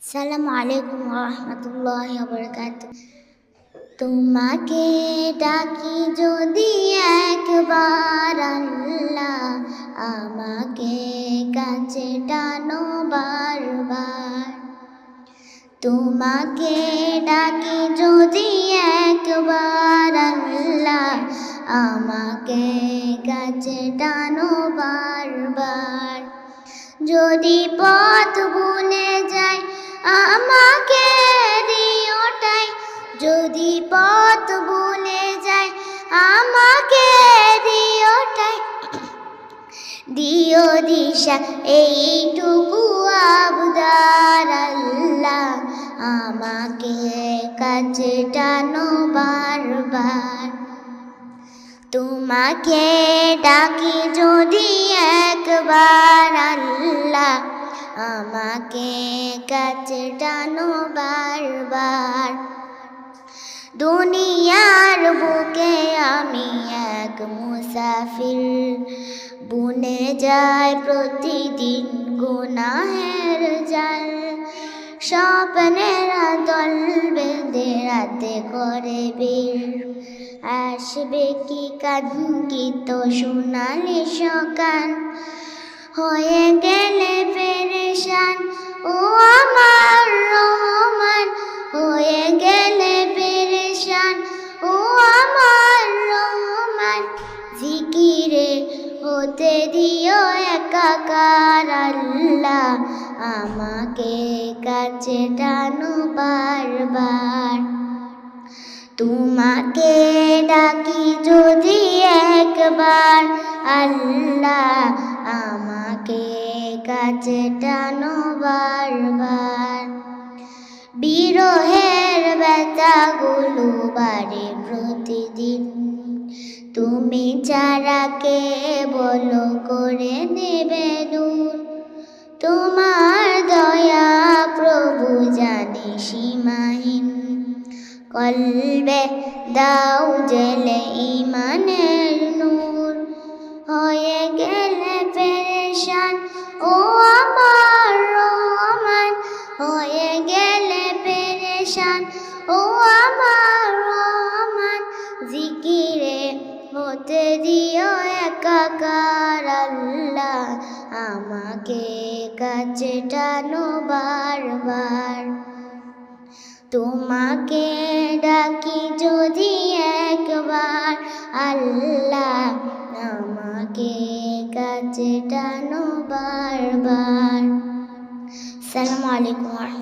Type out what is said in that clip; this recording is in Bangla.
আসসালামু আলাইকুম ওয়া রাহমাতুল্লাহি ওয়া বারাকাতুহু। তোমাকে ডাকি যদি একবার আল্লাহ, আমাকে কাছে টানো বারবার। তোমাকে ডাকি যদি একবার আল্লাহ, আমাকে কাছে টানো বারবার। যদি পথ ভুলে যাই আমাকে দিওটাই, যদি পথ ভুলে যাই আমাকে দিওটাই, দিও দিশা এইটুকু আবদার আল্লাহ, আমাকে কাছে টানো বারবার। তোমাকে ডাকি যদি একবার আল্লাহ, আমাকে কাছে টানো বারবার। দুনিয়ার বুকে আমি এক মুসাফির, বুনে যায় প্রতিদিন গুনাহের জাল। স্বপ্নের দল বেঁধে রাতে করে বীর, আসবে কি কাঙ্ক্ষিত সোনালি সকাল। হয়ে গেলে পেরেশান ও আমার রহমান, হয়ে গেলে পেরেশান ও আমার রহমান। জিকিরে হতে দিও একাকার আল্লাহ, আমাকে কাছে টানো বারবার। তোমাকে ডাকি যদি একবার আল্লাহ, আমাকে কাছে টানো বারবার। বিরহের ব্যথাগুলো বাড়ে প্রতিদিন, তুমি ছাড়া কে বলো করে দেবে দূর। তোমার দয়া প্রভু জানি সীমাহীন, কলবে দাও জেলে ইমানের নূর। হয়ে গেলে পেরেশান ও আমার রহমান, হয়ে গেলে পেরেশান ও আমার রহমান। জিকিরে হতে দিও একাকার আল্লাহ, আমাকে কাছে টানো বারবার। তোমাকে ডাকি যদি একবার আল্লাহ, আমাকে কাছে টানো বারবার। আসসালামু আলাইকুম।